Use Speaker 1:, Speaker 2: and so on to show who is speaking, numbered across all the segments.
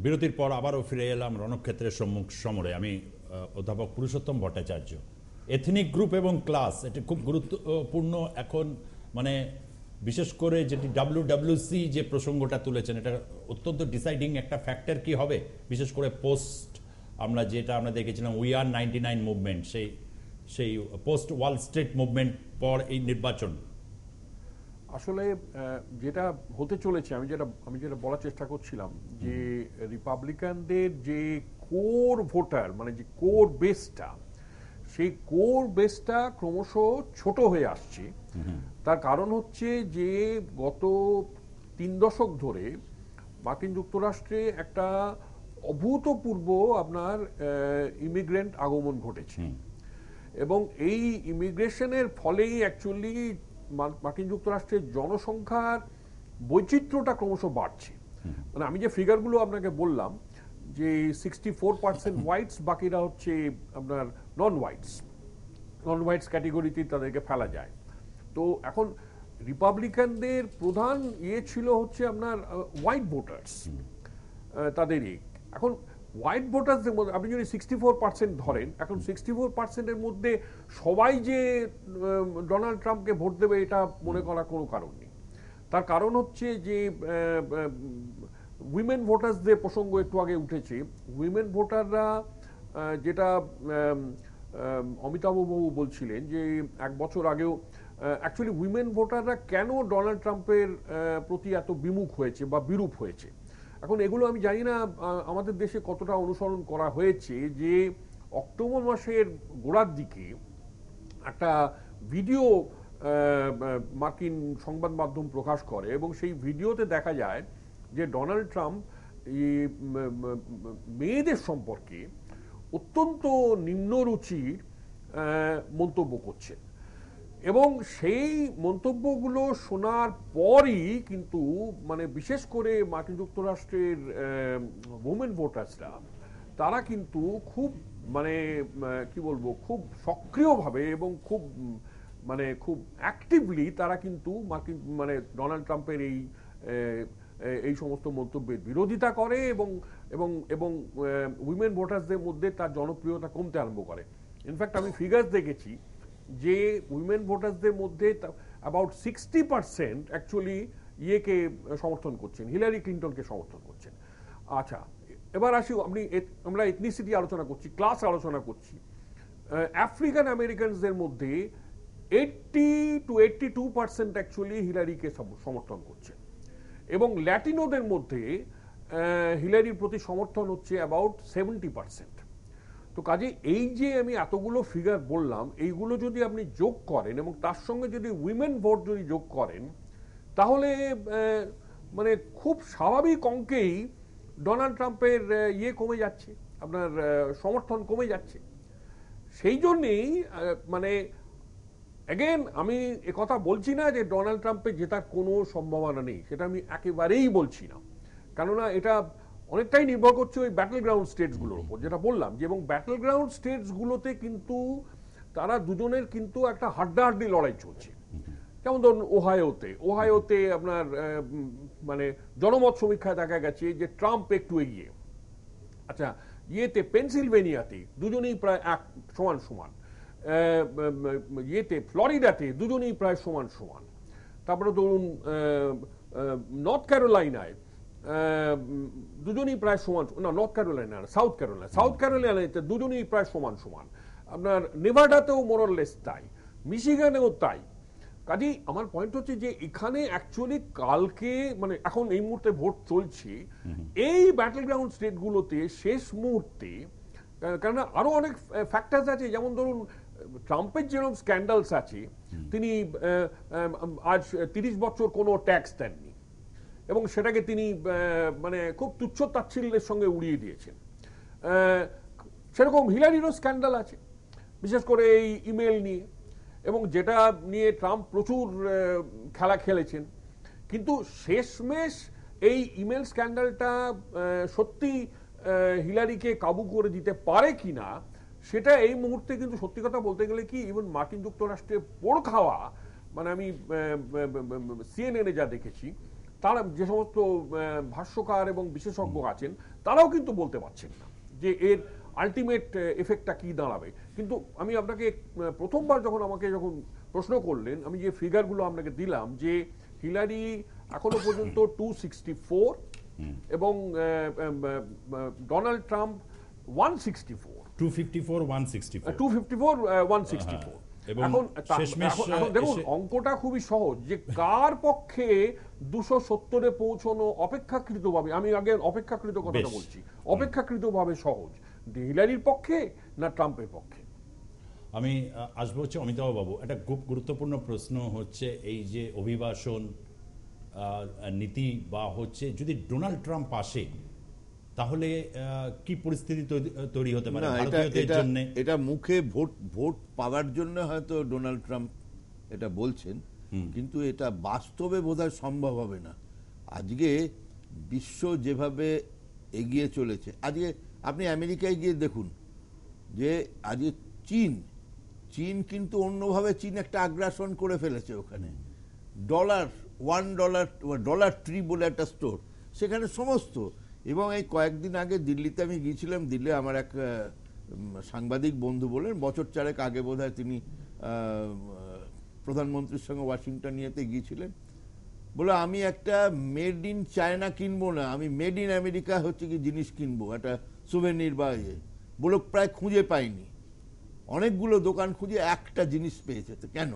Speaker 1: বিরতির পর আবারও ফিরে এলাম রণক্ষেত্রের সম্মুখ সমরে। আমি অধ্যাপক পুরুষোত্তম ভট্টাচার্য। এথনিক গ্রুপ এবং ক্লাস এটা খুব গুরুত্বপূর্ণ এখন, মানে বিশেষ করে যেটি WWC যে প্রসঙ্গটা তুলেছেন, এটা অত্যন্ত ডিসাইডিং একটা ফ্যাক্টর কি হবে, বিশেষ করে পোস্ট আমরা দেখেছিলাম উই আর 99 মুভমেন্ট, সেই পোস্ট ওয়াল স্ট্রিট মুভমেন্ট পর এই নির্বাচন।
Speaker 2: আসলে যেটা হতে চলেছে, আমি যেটা বলার চেষ্টা করছিলাম যে রিপাবলিকানদের যে কোর ভোটার, মানে যে কোর বেসটা, সেই কোর বেসটা ক্রমশ ছোট হয়ে আসছে। তার কারণ হচ্ছে যে গত 3 দশক ধরে মার্কিন যুক্তরাষ্ট্রে একটা অভূতপূর্ব আপনার ইমিগ্রেন্ট আগমন ঘটেছে, এবং এই ইমিগ্রেশনের ফলেই অ্যাকচুয়ালি মার্কিন যুক্তরাষ্ট্রের জনসংখ্যার বৈচিত্র্যটা ক্রমশ বাড়ছে। মানে আমি যে ফিগারগুলো আপনাকে বললাম যে 64% হোয়াইটস, বাকিরা হচ্ছে আপনার নন হোয়াইটস ক্যাটেগরিতে তাদেরকে ফেলা যায়। তো এখন রিপাবলিকানদের প্রধান ছিল হচ্ছে আপনার হোয়াইট ভোটার্স, তাদেরই। এখন হোয়াইট ভোটার্সদের মধ্যে আপনি যদি 64% ধরেন, এখন 64%-এর মধ্যে সবাই যে ডোনাল্ড ট্রাম্পকে ভোট দেবে এটা মনে করার কোনো কারণ নেই। তার কারণ হচ্ছে যে উইমেন ভোটার্সদের প্রসঙ্গ একটু আগে উঠেছে। উইমেন ভোটাররা, যেটা অমিতাভবাবু বলছিলেন যে 1 বছর আগেও অ্যাকচুয়ালি উইমেন ভোটাররা কেন ডোনাল্ড ট্রাম্পের প্রতি এত বিমুখ হয়েছে বা বিরূপ হয়েছে। এখন এগুলো আমি জানি না আমাদের দেশে কতটা অনুসরণ করা হয়েছে, যে অক্টোবর মাসের গোড়ার দিকে একটা ভিডিও মার্কিন সংবাদ মাধ্যম প্রকাশ করে, এবং সেই ভিডিওতে দেখা যায় যে ডোনাল্ড ট্রাম্প মেয়েদের সম্পর্কে অত্যন্ত নিম্নরুচির মন্তব্য করছেন, এবং সেই মন্তব্যগুলো শোনার পরই কিন্তু মানে বিশেষ করে মার্কিন যুক্তরাষ্ট্রের ওমেন ভোটার্সরা, তারা কিন্তু খুব মানে কি বলবো, খুব সক্রিয়ভাবে এবং খুব অ্যাক্টিভলি তারা কিন্তু ডোনাল্ড ট্রাম্পের এই সমস্ত মন্তব্যের বিরোধিতা করে, এবং এবং এবং উইমেন ভোটার্সদের মধ্যে তার জনপ্রিয়তা কমতে আরম্ভ করে। ইনফ্যাক্ট আমি ফিগার্স দেখেছি যে উইমেন ভোটার্সদের মধ্যে অ্যাবাউট 60% অ্যাকচুয়ালি ইয়েকে সমর্থন করছেন, হিলারি ক্লিন্টনকে সমর্থন করছেন। আচ্ছা, এবার আসি, আমরা এথনিসিটি আলোচনা করছি, ক্লাস আলোচনা করছি। আফ্রিকান আমেরিকানসদের মধ্যে 80 to 82% অ্যাকচুয়ালি হিলারিকে সমর্থন করছেন, এবং ল্যাটিনোদের মধ্যে হিলারির প্রতি সমর্থন হচ্ছে অ্যাবাউট 70%। তো কাজে এই যে আমি এতগুলো ফিগার বললাম, এইগুলো যদি আপনি যোগ করেন এবং তার সঙ্গে যদি উইমেন ভোট যদি যোগ করেন, তাহলে মানে খুব স্বাভাবিক অঙ্কেই ডোনাল্ড ট্রাম্পের কমে যাচ্ছে, আপনার সমর্থন কমে যাচ্ছে। সেই জন্যেই মানে অ্যাগেন আমি একথা বলছি না যে ডোনাল্ড ট্রাম্পের জেতার কোনো সম্ভাবনা নেই, সেটা আমি একেবারেই বলছি না। কেননা এটা অনেকটাই নির্ভর করছে ওই ব্যাটল গ্রাউন্ড স্টেটসগুলোর উপর, যেটা বললাম যে, এবং ব্যাটল গ্রাউন্ড স্টেটসগুলোতে কিন্তু তারা দুজনের কিন্তু একটা হাড্ডাহাড্ডি লড়াই চলছে। যেমন ধরুন ওহায়োতে আপনার মানে জনমত সমীক্ষায় দেখা গেছে যে ট্রাম্প একটু এগিয়ে। আচ্ছা, পেনসিলভেনিয়াতে দুজনেই প্রায় সমান সমান, ফ্লোরিডাতে দুজনেই প্রায় সমান সমান। তারপরে ধরুন নর্থ ক্যারোলাইনায় দুজনেই প্রায় সমান, না নর্থ ক্যারোলাইনা, সাউথ ক্যারোলাইনাতে দুজনেই প্রায় সমান সমান। আপনার নেভাডাতেও মোরলেস তাই, মিশিগানেও তাই। কাজেই আমার পয়েন্ট হচ্ছে যে এখানে অ্যাকচুয়ালি কালকে মানে এখন এই মুহূর্তে ভোট চলছে এই ব্যাটল গ্রাউন্ড স্টেটগুলোতে শেষ মুহূর্তে, কারণ আরো অনেক ফ্যাক্টরস আছে। যেমন ধরুন ট্রাম্পের যেরকম স্ক্যান্ডালস আছে, তিনি আজ 30 বছর কোনো ট্যাক্স দেননি, এবং সেটাকে তিনি মানে খুব তুচ্ছ তাচ্ছিল্যের সঙ্গে উড়িয়ে দিয়েছেন। সেরকম হিলারিরও স্ক্যান্ডাল আছে, বিশেষ করে এই ইমেল নিয়ে, এবং যেটা নিয়ে ট্রাম্প প্রচুর খেলা খেলেছেন। কিন্তু শেষমেশ এই ইমেল স্ক্যান্ডালটা সত্যি হিলারিকে কাবু করে দিতে পারে কিনা, সেটা এই মুহূর্তে কিন্তু সত্যি কথা বলতে গেলে কি, ইভেন মার্কিন যুক্তরাষ্ট্রে পোড় খাওয়া, মানে আমি সিএনএনে যা দেখেছি তারা যে সমস্ত ভাষ্যকার এবং বিশেষজ্ঞ আছেন তারাও কিন্তু বলতে পারছেন না যে এর আলটিমেট এফেক্টটা কি দাঁড়াবে। কিন্তু আমি আপনাকে প্রথমবার যখন প্রশ্ন করলেন, আমি যে ফিগারগুলো আপনাকে দিলাম যে হিলারি এখনো পর্যন্ত 264 এবং ডোনাল্ড ট্রাম্প 164 এখন দেখুন অঙ্কটা খুবই সহজ যে কার পক্ষে 270-এ পৌঁছানো অপেক্ষাকৃতভাবে, আমি আগে অপেক্ষাকৃত কথাটা বলছি, অপেক্ষাকৃতভাবে সহজ, হিলারির পক্ষে না ট্রাম্পের পক্ষে?
Speaker 1: আমি আসবো হচ্ছে অমিতাভ বাবু, একটা খুব গুরুত্বপূর্ণ প্রশ্ন হচ্ছে এই যে অভিবাসন নীতি বা হচ্ছে যদি ডোনাল্ড ট্রাম্প আসে তাহলে কি পরিস্থিতি তৈরি হতে পারে ভারতীয়দের জন্য?
Speaker 3: এটা মুখে ভোট পাওয়ার জন্য হয়তো ডোনাল্ড ট্রাম্প এটা বলছেন, কিন্তু এটা বাস্তবে বোধহয় সম্ভব হবে না। আজকে বিশ্ব যেভাবে এগিয়ে চলেছে, আজকে আপনি আমেরিকায় গিয়ে দেখুন যে আজকে চীন কিন্তু অন্যভাবে চীন একটা আগ্রাসন করে ফেলেছে। ওখানে $1 ট্রি বলে একটা স্টোর, সেখানে সমস্ত, এবং এই কয়েকদিন আগে দিল্লিতে আমি গিয়েছিলাম, দিল্লি আমার এক সাংবাদিক বন্ধু বলেন বছর 4 আগে বোধহয় তিনি প্রধানমন্ত্রীর সঙ্গে ওয়াশিংটন নিয়েতে গিয়েছিলেন, বলে আমি একটা মেড ইন চায়না কিনবো না, আমি মেড ইন আমেরিকা হচ্ছে কি জিনিস কিনবো, একটা সুভেনির বা বলে প্রায় খুঁজে পাইনি, অনেকগুলো দোকান খুঁজে একটা জিনিস পেয়েছে। তো কেন?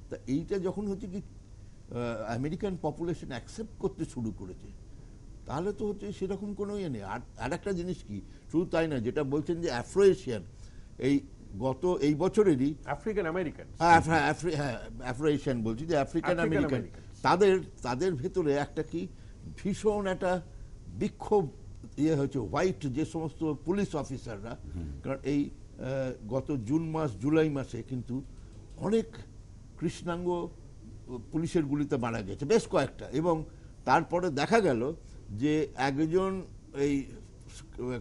Speaker 3: তা এইটা যখন হচ্ছে কি আমেরিকান পপুলেশন অ্যাকসেপ্ট করতে শুরু করেছে, তাহলে তো হচ্ছে সেরকম কোনো ইয়ে নেই। আর একটা জিনিস কি, শুধু তাই না, যেটা বলছেন যে আফ্রো এশিয়ান, এই বছরেরই
Speaker 2: আফ্রিকান আমেরিকান,
Speaker 3: আফ্রো এশিয়ান বলছি, যে আফ্রিকান আমেরিকান, তাদের ভেতরে একটা কি ভীষণ একটা বিক্ষোভ ইয়ে হয়েছে, হোয়াইট যে সমস্ত পুলিশ অফিসাররা, কারণ এই গত জুলাই মাসে কিন্তু অনেক কৃষ্ণাঙ্গ পুলিশের গুলিতে মারা গেছে, বেশ কয়েকটা, এবং তারপরে দেখা গেল যে একজন এই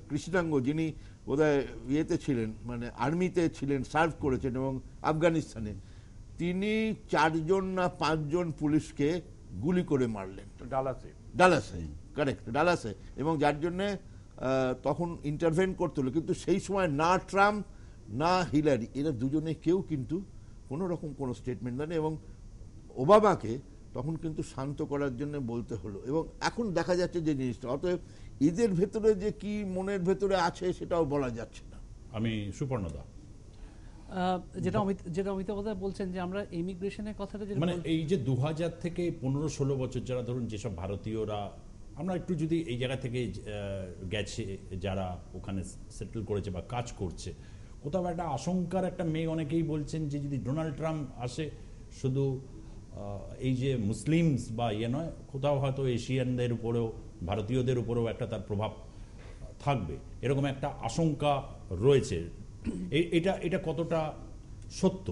Speaker 3: কৃষ্ণাঙ্গ যিনি বোধহয় ইয়েতে ছিলেন, মানে আর্মিতে ছিলেন, সার্ভ করেছেন এবং আফগানিস্তানে, তিনি 4 না 5 পুলিশকে গুলি করে মারলেন ডালাসে, কারেক্ট, ডালাসে, এবং যার জন্যে তখন ইন্টারভেন করতে হলো। কিন্তু সেই সময় না ট্রাম্প না হিলারি, এরা দুজনে কেউ কিন্তু কোনো রকম কোনো স্টেটমেন্ট দেন, এবং ওবামাকে তখন কিন্তু শান্ত করার জন্য বলতে হলো। এবং এখন দেখা যাচ্ছে যে জিনিসটা, অতএব এদের ভেতরে যে কি মনের ভেতরে আছে সেটাও বলা যাচ্ছে না।
Speaker 1: আমি সুপর্ণদা,
Speaker 4: যেটা অমিতাভ বলছেন যে আমরা ইমিগ্রেশনের কথাটা,
Speaker 1: মানে এই যে 2000 থেকে 15-16 বছর যারা ধরুন যেসব ভারতীয়রা, আমরা একটু যদি এই জায়গা থেকে গেছে, যারা ওখানে সেটেল করেছে বা কাজ করছে, কোথাও একটা আশঙ্কার একটা মেয়ে, অনেকেই বলছেন যে যদি ডোনাল্ড ট্রাম্প আসে শুধু এই যে মুসলিমস বা ইয়ে নয়, কোথাও হয়তো এশিয়ানদের উপরেও, ভারতীয়দের উপরেও একটা তার প্রভাব থাকবে, এরকম একটা আশঙ্কা রয়েছে। এটা কতটা সত্য?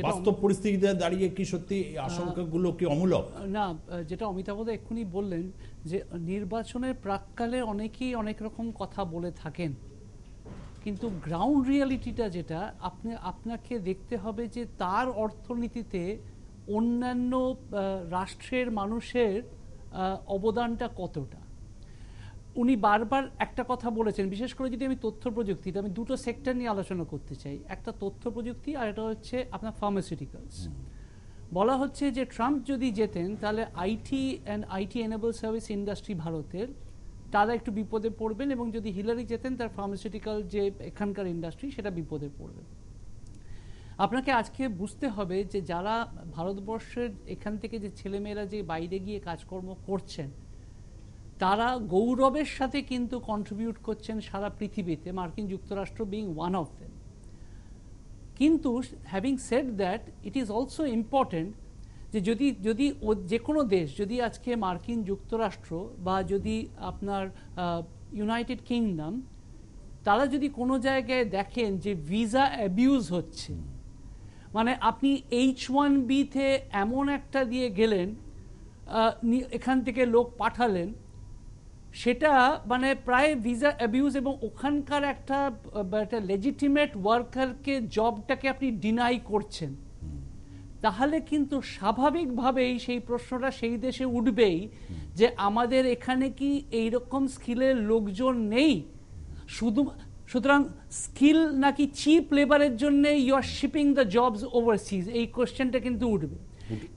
Speaker 1: বাস্তব পরিস্থিতিতে দাঁড়িয়ে কি সত্যি এই আশঙ্কাগুলো কি অমূলক?
Speaker 4: না, যেটা অমিতাভ এক্ষুনি বললেন যে নির্বাচনের প্রাক্কালে অনেকেই অনেক রকম কথা বলে থাকেন, কিন্তু গ্রাউন্ড রিয়ালিটিটা যেটা আপনাকে দেখতে হবে যে তার অর্থনীতিতে অন্যান্য রাষ্ট্রের মানুষের অবদানটা কতটা। উনি বারবার একটা কথা বলেছেন, বিশেষ করে যদি আমি তথ্য প্রযুক্তিটা, আমি দুটো সেক্টর নিয়ে আলোচনা করতে চাই, একটা তথ্য প্রযুক্তি আর এটা হচ্ছে আপনার ফার্মাসিউটিক্যালস। বলা হচ্ছে যে ট্রাম্প যদি যেতেন তাহলে আইটি এনেবল সার্ভিস ইন্ডাস্ট্রি ভারতের, তারা একটু বিপদে পড়বেন, এবং যদি হিলারি যেতেন তার ফার্মাসিউটিক্যাল যে এখানকার ইন্ডাস্ট্রি সেটা বিপদে পড়বে। আপনাকে আজকে বুঝতে হবে যে যারা ভারতবর্ষের এখান থেকে যে ছেলেমেয়েরা যে বাইরে গিয়ে কাজকর্ম করছেন, তারা গৌরবের সাথে কিন্তু কন্ট্রিবিউট করছেন সারা পৃথিবীতে, মার্কিন যুক্তরাষ্ট্র বিং ওয়ান অফ দেম। কিন্তু having said that, it is also important যে যদি যে কোনো দেশ, যদি আজকে মার্কিন যুক্তরাষ্ট্র বা যদি আপনার ইউনাইটেড কিংডম, তারা যদি কোনো জায়গায় দেখেন যে ভিসা অ্যাবিউজ হচ্ছে, মানে আপনি H1B-তে এমন একটা দিয়ে গেলেন, এখান থেকে লোক পাঠালেন, সেটা মানে প্রায় ভিসা অ্যাবিউজ, এবং ওখানকার একটা লেজিটিমেট ওয়ার্কারকে জবটাকে আপনি ডিনাই করছেন। তাহলে কিন্তু স্বাভাবিকভাবেই সেই প্রশ্নটা সেই দেশে উঠবেই যে আমাদের এখানে কি এইরকম স্কিলের লোকজন নেই, সুতরাং স্কিল নাকি চিপ লেবারের জন্য you are shipping the jobs overseas, এই কোশ্চেনটা কিন্তু উঠবে।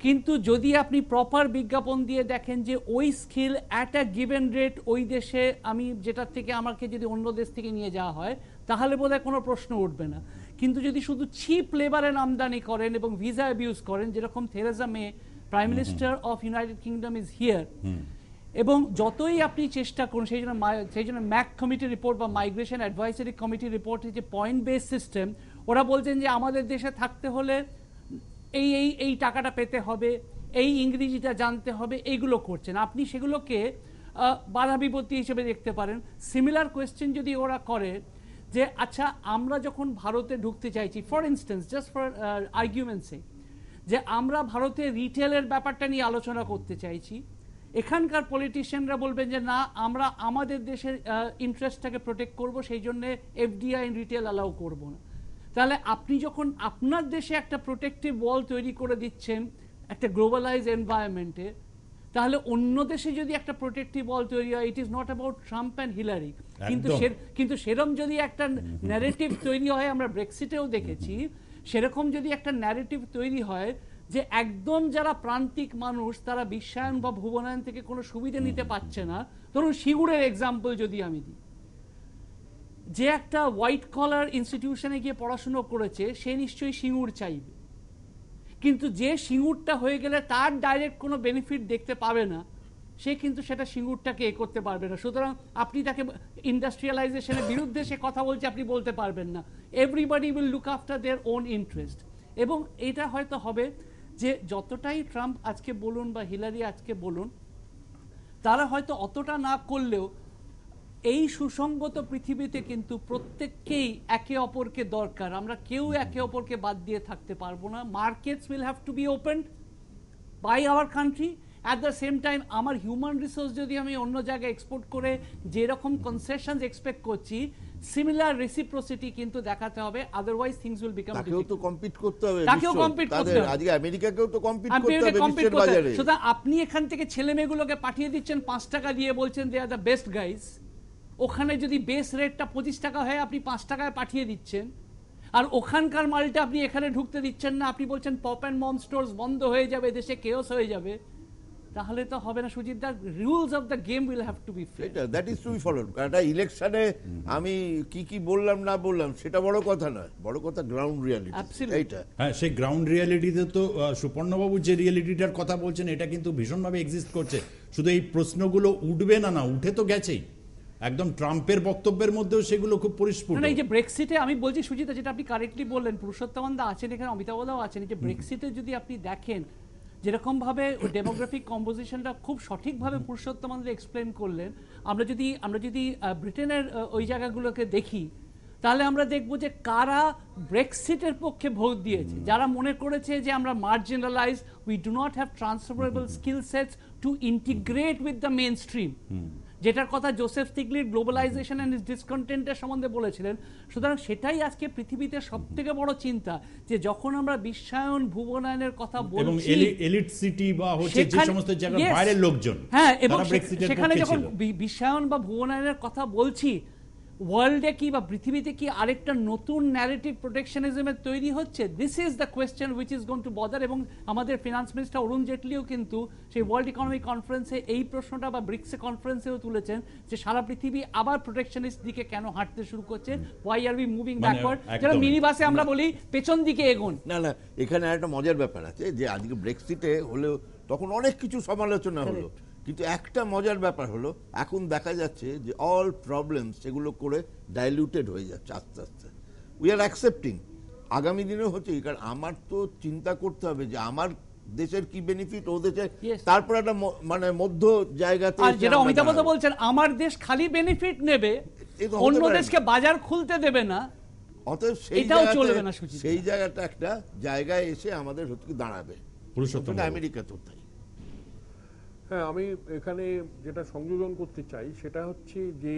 Speaker 4: কিন্তু যদি আপনি প্রপার বিজ্ঞাপন দিয়ে দেখেন যে ওই skill at a given rate ওই দেশে আমি যেটার থেকে আমাকে যদি অন্য দেশ থেকে নিয়ে যাওয়া হয় তাহলে বোধহয় কোনো প্রশ্ন উঠবে না। কিন্তু যদি শুধু চিপ লেবারের আমদানি করেন এবং ভিসা অ্যাবিউজ করেন, যেরকম Theresa May prime minister of United kingdom is here, এবং যতই আপনি চেষ্টা করুন, সেই জন্য ম্যাক কমিটি রিপোর্ট বা মাইগ্রেশন অ্যাডভাইসারি কমিটি রিপোর্ট যে পয়েন্ট বেস সিস্টেম, ওরা বলছেন যে আমাদের দেশে থাকতে হলে এই এই এই টাকাটা পেতে হবে, এই ইংরেজিটা জানতে হবে, এইগুলো করছেন। আপনি সেগুলোকে বাধা বিপত্তি হিসেবে দেখতে পারেন। সিমিলার কোয়েশ্চেন যদি ওরা করে যে আচ্ছা আমরা যখন ভারতে ঢুকতে চাইছি, ফর ইনস্টেন্স জাস্ট ফর আর্গুমেন্টসে, যে আমরা ভারতে রিটেলের ব্যাপারটা নিয়ে আলোচনা করতে চাইছি, এখানকার পলিটিশিয়ানরা বলবেন যে না আমরা আমাদের দেশের ইন্টারেস্টটাকে প্রোটেক্ট করব, সেই জন্য এফডিআই ইন রিটেল অ্যালাউ করব না। তাহলে আপনি যখন আপনার দেশে একটা প্রোটেক্টিভ ওয়াল তৈরি করে দিচ্ছেন একটা গ্লোবালাইজ এনভায়রনমেন্টে, তাহলে অন্য দেশে যদি একটা প্রোটেক্টিভ ওয়াল তৈরি হয়, it is not about Trump and Hillary, কিন্তু সেরকম যদি একটা ন্যারেটিভ তৈরি হয়, আমরা ব্রেক্সিটেও দেখেছি, সেরকম যদি একটা ন্যারেটিভ তৈরি হয় যে একদম যারা প্রান্তিক মানুষ তারা বিশ্বায়ন বা ভুবনায়ন থেকে কোনো সুবিধা নিতে পারছে না, ধরুন সিঙ্গুরের এক্সাম্পল যদি আমি দিই, যে একটা হোয়াইট কলার ইনস্টিটিউশনে গিয়ে পড়াশুনো করেছে সে নিশ্চয়ই সিঙ্গুর চাইবে, কিন্তু যে সিঙ্গুরটা হয়ে গেলে তার ডাইরেক্ট কোনো বেনিফিট দেখতে পাবে না, সে কিন্তু সেটা সিঙ্গুরটাকে করতে পারবে না। সুতরাং আপনি তাকে ইন্ডাস্ট্রিয়ালাইজেশনের বিরুদ্ধে সে কথা বলছে আপনি বলতে পারবেন না। Everybody will look after their own interest. এবং এটা হয়তো হবে যে যতটাই ট্রাম্প আজকে বলুন বা হিলারি আজকে বলুন, তারা হয়তো অতটা না করলেও এই সুসংগত পৃথিবীতে কিন্তু প্রত্যেককেই একে অপরকে দরকার, আমরা কেউ একে অপরকে বাদ দিয়ে থাকতে পারবো না। Markets will have to be opened by our country, at the same time আমার হিউম্যান রিসোর্স যদি আমি অন্য জায়গায় এক্সপোর্ট করে যেরকম কনসেশনস এক্সপেক্ট করছি, সিমিলার রেসিপ্রোসিটি কিন্তু দেখাতে হবে, otherwise things will become difficult.
Speaker 3: তাকেও তো কম্পিট করতে হবে,
Speaker 4: তাকেও কম্পিট করতে হবে,
Speaker 3: আজকে আমেরিকাকেও তো কম্পিট করতে হবে বিশ্বের বাজারে।
Speaker 4: সুতরাং আপনি এখান থেকে ছেলে মেয়েগুলোকে পাঠিয়ে দিচ্ছেন 5 টাকা দিয়ে, বলছেন দে আর দ্য বেস্ট গাইজ, ওখানে যদি বেস রেটটা 25 টাকা হয় আপনি 5 টাকায় পাঠিয়ে দিচ্ছেন, আর ওখানকার মালটা আপনি এখানে ঢুকতে দিচ্ছেন না, আপনি বলছেন পপ অ্যান্ড মম স্টোরস বন্ধ হয়ে যাবে, দেশে কেওস হয়ে যাবে, তাহলে তো হবে না Sujit da. Rules of the game will have to be fair,
Speaker 3: that is to be followed. কারণ ইলেকশনে আমি কি বললাম না বললাম সেটা বড় কথা নয়, বড় কথা গ্রাউন্ড রিয়ালিটি। এইটা
Speaker 1: হ্যাঁ, সেই গ্রাউন্ড রিয়ালিটিতে তো সুপর্ণবাবু যে রিয়ালিটিটার কথা বলছেন এটা কিন্তু ভীষণভাবে এক্সিস্ট করছে। শুধু এই প্রশ্নগুলো উঠবে না, উঠে তো গেছেই, একদম ট্রাম্পের বক্তব্যের মধ্যেও সেগুলো খুব পরিস্ফুট।
Speaker 4: এই যে ব্রেক্সিটে আমি বলছি সুজিতা, যেটা আপনি কারেক্টলি বললেন, পুরুষোত্তম দা আছেন এখানে, অমিতাভ দাও আছেন, এই যে ব্রেক্সিটে যদি আপনি দেখেন যেরকম ভাবে ডেমোগ্রাফিক কম্পোজিশনটা খুব সঠিকভাবে পুরুষোত্তম দা এক্সপ্লেন করলেন, আমরা যদি ব্রিটেনের ওই জায়গাগুলোকে দেখি, তাহলে আমরা দেখব যে কারা ব্রেক্সিটের পক্ষে ভোট দিয়েছে, যারা মনে করেছে যে আমরা marginalise, we do not have transferable skill sets two integrate with the main stream, যেটার কথা জোসেফ স্টিগলিট গ্লোবালাইজেশন এন্ড ডিসকন্টেন্টের সম্বন্ধে বলেছিলেন। সুতরাং সেটাই আজকে পৃথিবীতে সবথেকে বড় চিন্তা, যে যখন আমরা বিশ্বায়ন ভুবনায়নের কথা বলছি,
Speaker 1: এলিট সিটি বা হচ্ছে যে সমস্ত জায়গার বাইরের লোকজন,
Speaker 4: হ্যাঁ, এবং সেখানে যখন বিশ্বায়ন বা ভুবনায়নের কথা বলছি, ওয়ার্ল্ডে কি বা পৃথিবীতে কি আরেকটা নতুন ন্যারেটিভ প্রোটেকশনিজমের তৈরি হচ্ছে? This is the question which is going to bother. এবং আমাদের ফিনান্স মিনিস্টার অরুণ জেটলিও কিন্তু সেই ওয়ার্ল্ড ইকোনমিক কনফারেন্সে এই প্রশ্নটা, বা ব্রিক্স কনফারেন্সেও তুলেছেন যে সারা পৃথিবী আবার প্রোটেকশনিস্ট দিকে কেন হাঁটতে শুরু করছে, why are we moving backward, যেটা মিনি বাসে আমরা বলি পেছন দিকে এগোন।
Speaker 3: না, এখানে একটা মজার ব্যাপার আছে যে আজকে ব্রেক্সিটে হলেও তখন অনেক কিছু সমালোচনা হলো, কিন্তু একটা মজার ব্যাপার হলো এখন দেখা যাচ্ছে যে অল প্রবলেম সেগুলো করে ডাইলিউটেড হয়ে যাচ্ছে আস্তে আস্তে। উই আর অ্যাকসেপ্টিং, আগামী দিনেও হচ্ছে, কারণ আমার তো চিন্তা করতে হবে যে আমার দেশের কি বেনিফিট, ও দেশের, তারপর একটা মানে মধ্য জায়গাতে।
Speaker 4: আর যেটা অমিতাভ দা বলছেন, আমার দেশ খালি বেনিফিট নেবে, অন্য দেশকে বাজার খুলতে দেবে না,
Speaker 3: অতএব সেই জায়গাটা একটা জায়গায় এসে আমাদের হচ্ছে দাঁড়াবে। আমেরিকাতেও তাই।
Speaker 2: হ্যাঁ, আমি এখানে যেটা সংযোজন করতে চাই সেটা হচ্ছে যে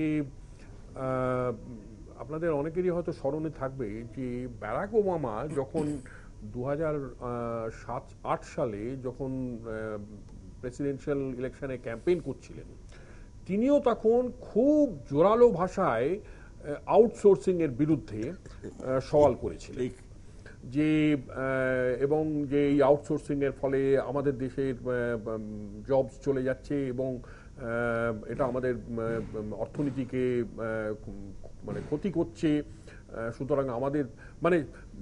Speaker 2: আপনাদের অনেকেরই হয়তো স্মরণে থাকবে যে ব্যারাক ওবামা যখন 2007-8 সালে যখন প্রেসিডেন্সিয়াল ইলেকশনে ক্যাম্পেইন করছিলেন, তিনিও তখন খুব জোরালো ভাষায় আউটসোর্সিং এর বিরুদ্ধে সওয়াল করেছিলেন যে এবং যে এই আউটসোর্সিং এর ফলে আমাদের দেশের জবস চলে যাচ্ছে এবং এটা আমাদের অর্থনীতিকে মানে ক্ষতি করছে, সুতরাং আমাদের মানে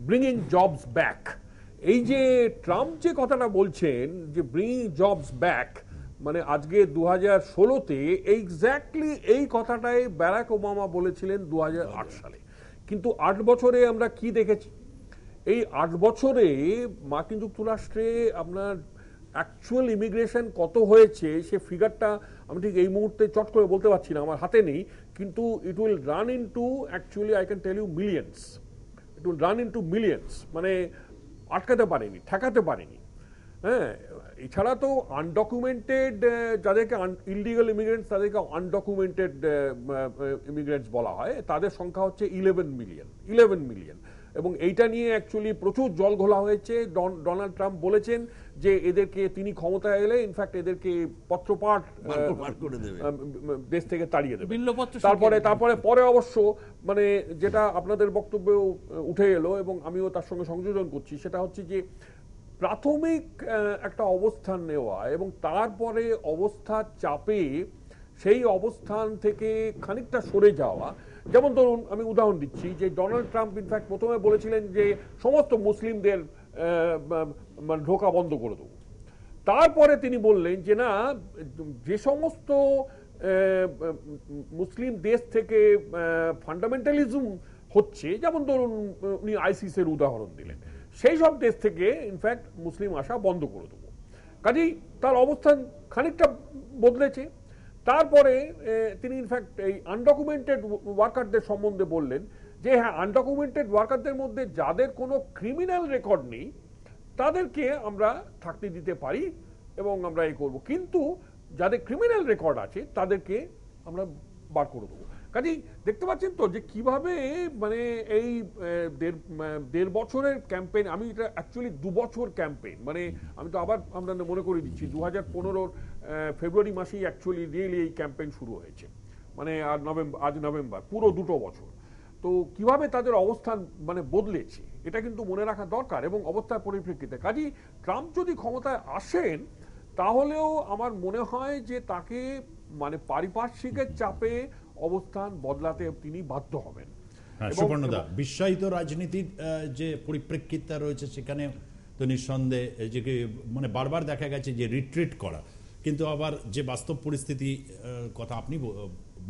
Speaker 2: ব্রিংইং জবস ব্যাক, এই যে ট্রাম্প যে কথাটা বলছেন যে ব্রিংইং জবস ব্যাক, মানে আজকে 2016-তে এক্স্যাক্টলি এই কথাটাই ব্যারাক ওবামা বলেছিলেন 2008 সালে। কিন্তু 8 বছরে আমরা কি দেখেছি? এই 8 বছরে মার্কিন যুক্তরাষ্ট্রে আপনার অ্যাকচুয়াল ইমিগ্রেশন কত হয়েছে সে ফিগারটা আমি ঠিক এই মুহূর্তে চট করে বলতে পারছি না, আমার হাতে নেই, কিন্তু it will run into actually I can tell you millions, it will run into millions, মানে আটকাতে পারেনি, ঠেকাতে পারেনি। হ্যাঁ, এছাড়া তো আনডকুমেন্টেড যাদেরকে ইললিগাল ইমিগ্রেন্টস তাদেরকে আনডকুমেন্টেড ইমিগ্রেন্টস বলা হয়, তাদের সংখ্যা হচ্ছে 11 মিলিয়ন। এবং এইটা নিয়ে অ্যাকচুয়ালি প্রচুর জল ঘোলা হয়েছে। ডোনাল্ড ট্রাম্প বলেছেন যে এদেরকে তিনি ক্ষমতায় এলে ইনফ্যাক্ট এদেরকে পত্রপাঠ দেশ থেকে তাড়িয়ে দেবে। তারপরে অবশ্য মানে যেটা আপনাদের বক্তব্যেও উঠে এলো এবং আমিও তার সঙ্গে সংযোজন করছি, সেটা হচ্ছে যে প্রাথমিক একটা অবস্থান নেওয়া এবং তারপরে অবস্থার চাপে সেই অবস্থান থেকে খানিকটা সরে যাওয়া। যেমন ধরুন আমি উদাহরণ দিচ্ছি যে ডোনাল্ড ট্রাম্প ইনফ্যাক্ট প্রথমে বলেছিলেন যে সমস্ত মুসলিমদের ঢোকা বন্ধ করে দেবো, তারপরে তিনি বললেন যে না, যে সমস্ত মুসলিম দেশ থেকে ফান্ডামেন্টালিজম হচ্ছে, যেমন ধরুন উনি আইসিসের উদাহরণ দিলেন, সেই সব দেশ থেকে ইনফ্যাক্ট মুসলিম আসা বন্ধ করে দেবো। কাজেই তার অবস্থান খানিকটা বদলেছে। তারপরে তিনি ইনফ্যাক্ট এই আনডকুমেন্টেড ওয়ার্কারদের সম্বন্ধে বললেন যে হ্যাঁ, আনডকুমেন্টেড ওয়ার্কারদের মধ্যে যাদের কোনো ক্রিমিনাল রেকর্ড নেই তাদেরকে আমরা থাকতে দিতে পারি এবং আমরা এই করব, কিন্তু যাদের ক্রিমিনাল রেকর্ড আছে তাদেরকে আমরা বার করে দেবো। কাজেই দেখতে পাচ্ছেন তো যে কিভাবে মানে এই দেড় বছরের ক্যাম্পেইন, আমি এটা অ্যাকচুয়ালি 2 বছর ক্যাম্পেইন, মানে আমি তো আবার আমরা মনে করে দিচ্ছি 2015 ফেব্রুয়ারি মাসেই অ্যাকচুয়ালি রিয়েলি এই ক্যাম্পেইন শুরু হয়েছে, মানে আজ নভেম্বর, পুরো 2 বছর। তো কিভাবে তাদের অবস্থান মানে বদলেছে এটা কিন্তু মনে রাখা দরকার এবং অবস্থার পরিপ্রেক্ষিতে। কাজেই ট্রাম্প যদি ক্ষমতায় আসেন তাহলেও আমার মনে হয় যে তাকে মানে পারিপার্শ্বিকের চাপে অবস্থান বদলাতে তিনি বাধ্য হবেন।
Speaker 1: সুবর্ণদা, বিশ্বায়িত রাজনীতির যে পরিপ্রেক্ষিতটা রয়েছে সেখানে তো নিঃসন্দেহে যে মানে বারবার দেখা গেছে যে রিট্রিট করা, কিন্তু আবার যে বাস্তব পরিস্থিতি কথা আপনি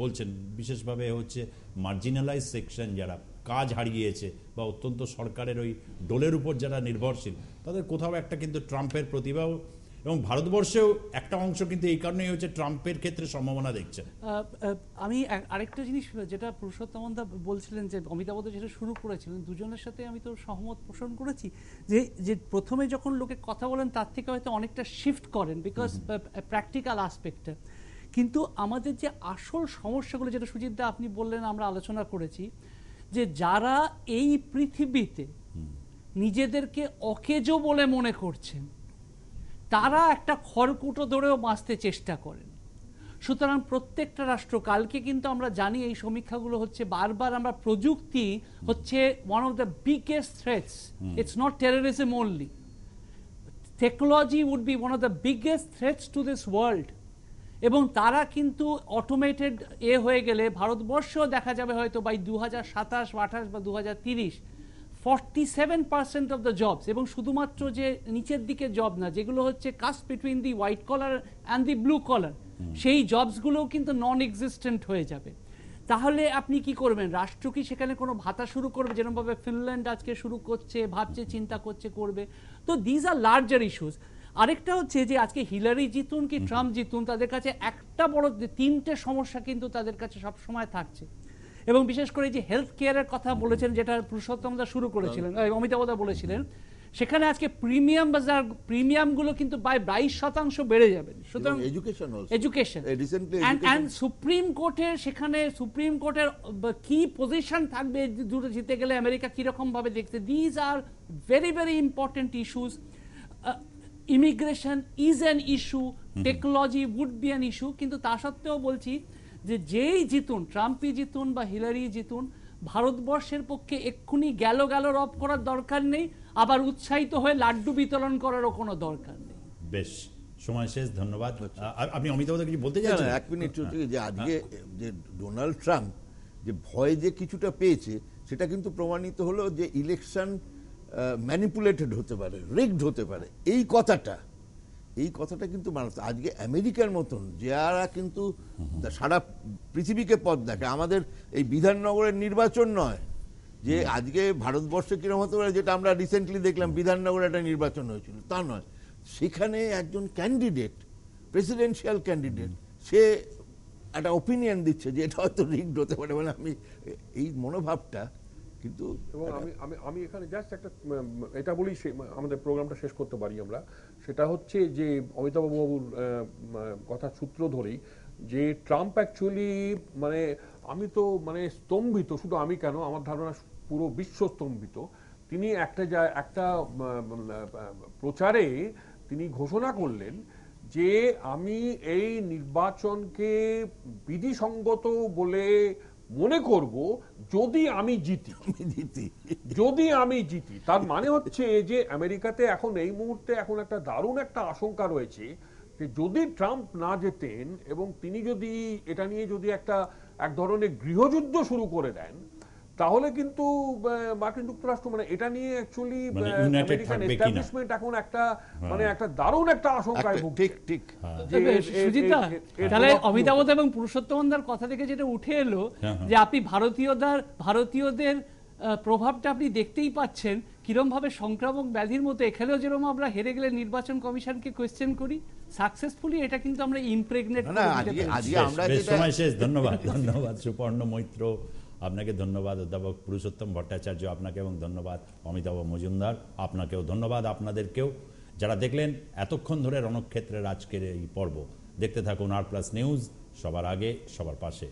Speaker 1: বলছেন, বিশেষভাবে হচ্ছে মার্জিনালাইজ সেকশন যারা কাজ হারিয়েছে বা অত্যন্ত সরকারের ওই ডোলের উপর যারা নির্ভরশীল, তাদের কোথাও একটা কিন্তু ট্রাম্পের প্রতিভাও এবং ভারতবর্ষেও একটা অংশ কিন্তু এই কারণেই হচ্ছে ট্রাম্পের ক্ষেত্রে সম্ভাবনা দেখছে।
Speaker 4: আমি আরেকটা জিনিস যেটা পুরুষোত্তম দা বলছিলেন যে অমিতাভ দা যেটা শুরু করেছিলেন, দুজনের সাথে আমি তো সহমত পোষণ করেছি যে প্রথমে যখন লোকে কথা বলেন তার থেকে হয়তো অনেকটা শিফট করেন বিকজ প্র্যাকটিক্যাল আসপেক্টে, কিন্তু আমাদের যে আসল সমস্যাগুলো যেটা সুজিত দা আপনি বললেন আমরা আলোচনা করেছি, যে যারা এই পৃথিবীতে নিজেদেরকে অকেজো বলে মনে করছেন তারা একটা খড়কুটো ধরেও বাঁচতে চেষ্টা করেন। সুতরাং প্রত্যেকটা রাষ্ট্র, কালকে কিন্তু আমরা জানি এই সমীক্ষাগুলো হচ্ছে বারবার, আমরা প্রযুক্তি হচ্ছে one of the biggest threats, it's not terrorism only, technology would be one of the biggest threats to this world. এবং তারা কিন্তু অটোমেটেড হয়ে গেলে ভারতবর্ষেও দেখা যাবে হয়তো বাই 2027 বা 28 বা 2030 47% অফ দ্য জবস, এবং শুধুমাত্র যে নিচের দিকে জব না, যেগুলো হচ্ছে cast between the white collar and the blue collar, সেই জবসগুলোও কিন্তু নন এক্সিস্টেন্ট হয়ে যাবে। তাহলে আপনি কি করবেন? রাষ্ট্র কি সেখানে কোনো ভাতা শুরু করবে, যেরকমভাবে ফিনল্যান্ড আজকে শুরু করছে, ভাবছে, চিন্তা করছে, করবে? তো দিজ আর লার্জার ইস্যুস। আরেকটা হচ্ছে যে আজকে হিলারি জিতুন কি ট্রাম্প জিতুন, তাদের কাছে একটা বড় 3টে সমস্যা কিন্তু তাদের কাছে সবসময় থাকছে। এবং বিশেষ করে যে হেলথ কেয়ারের কথা বলেছেন, যেটা পুরুষোত্তম দা শুরু করেছিলেন, অমিতাভ দা বলেছিলেন, সেখানে আজকে প্রিমিয়ামগুলো কিন্তু প্রায় 22% বেড়ে যাবে। সুতরাং
Speaker 3: education
Speaker 4: education
Speaker 3: recently
Speaker 4: and supreme কোর্টের সেখানে সুপ্রিম কোর্টের কি পজিশন থাকবে দুটো জিতে গেলে আমেরিকা কিরকম ভাবে দেখতে, these are very very important issues. Immigration is an issue, technology would be an issue, কিন্তু তা সত্ত্বেও বলছি যে যেই জিতুন, ট্রাম্পই জিতুন বা হিলারি জিতুন, ভারতবর্ষের পক্ষে এক্ষুনি গেল রব করার দরকার নেই, আবার উৎসাহিত হয়ে লাড্ডু বিতরণ করারও কোনো দরকার নেই।
Speaker 1: বেশ, সময় শেষ, ধন্যবাদ। আপনি অমিতাভ কিছু বলতে চাইছেন?
Speaker 3: এক মিনিট, যে আজকে যে ডোনাল্ড ট্রাম্প যে ভয় যে কিছুটা পেয়েছে, সেটা কিন্তু প্রমাণিত হলো যে ইলেকশন ম্যানিপুলেটেড হতে পারে, রিগড হতে পারে। এই কথাটা কিন্তু মানুষ আজকে আমেরিকার মতন যারা কিন্তু সারা পৃথিবীকে পথ দেখে, আমাদের এই বিধাননগরের নির্বাচন নয় যে আজকে ভারতবর্ষে কিরকম হতে পারে, যেটা আমরা রিসেন্টলি দেখলাম বিধাননগরে একটা নির্বাচন হয়েছিল, তা নয়। সেখানে একজন ক্যান্ডিডেট, প্রেসিডেন্সিয়াল ক্যান্ডিডেট, সে একটা ওপিনিয়ন দিচ্ছে যে এটা হয়তো রিগড হতে পারে। মানে আমি এই মনোভাবটা কিন্তু,
Speaker 2: এবং আমি এখানে জাস্ট একটা এটা বলি, আমাদের প্রোগ্রামটা শেষ করতে পারি আমরা। সেটা হচ্ছে যে অমিতাভ বাবুর কথা সূত্র ধরেই যে ট্রাম্প অ্যাকচুয়ালি মানে আমি তো মানে স্তম্ভিত, শুধু আমি কেন, আমার ধারণা পুরো বিশ্ব স্তম্ভিত। তিনি একটা প্রচারে তিনি ঘোষণা করলেন যে আমি এই নির্বাচনকে বিধিসঙ্গত বলে মনে করব যদি আমি জিতি। তার মানে হচ্ছে যে আমেরিকাতে এখন এই মুহূর্তে এখন একটা দারুণ একটা আশঙ্কা রয়েছে যে যদি ট্রাম্প না জেতেন এবং তিনি যদি এটা নিয়ে যদি এক ধরনের গৃহযুদ্ধ শুরু করে দেন, তাহলে কিন্তু মার্কিন যুক্তরাষ্ট্র মানে এটা নিয়ে অ্যাকচুয়ালি আমেরিকান এস্টাবলিশমেন্ট এখন একটা দারুণ একটা আশঙ্কায় ভুগছে।
Speaker 3: ঠিক
Speaker 4: সুজিতা, তাহলে অমিতাভ এবং পুরুষোত্তমদার কথা থেকে যেটা উঠে এলো যে আপনি ভারতীয়দের প্রভাবটা আপনি দেখতেই পাচ্ছেন কিরম ভাবে সংক্রামক ব্যাধির মতো। এখানেও যেরকম আমরা হেরে গেলে নির্বাচন কমিশনকে কোয়েশ্চেন করি, সাকসেসফুলি এটা কিন্তু আমরা ইমপ্রেগনেট করে দিতে পারি।
Speaker 1: সময় শেষ, ধন্যবাদ। সুপর্ণ মৈত্র আপনাকে ধন্যবাদ, অধ্যাপক পুরুষোত্তম ভট্টাচার্য আপনাকে, এবং ধন্যবাদ অমিতাভ মজুমদার আপনাকেও। ধন্যবাদ আপনাদেরকেও যারা দেখলেন এতক্ষণ ধরে রণক্ষেত্রের আজকের এই পর্ব। দেখতে থাকুন আর প্লাস নিউজ, সবার আগে সবার পাশে।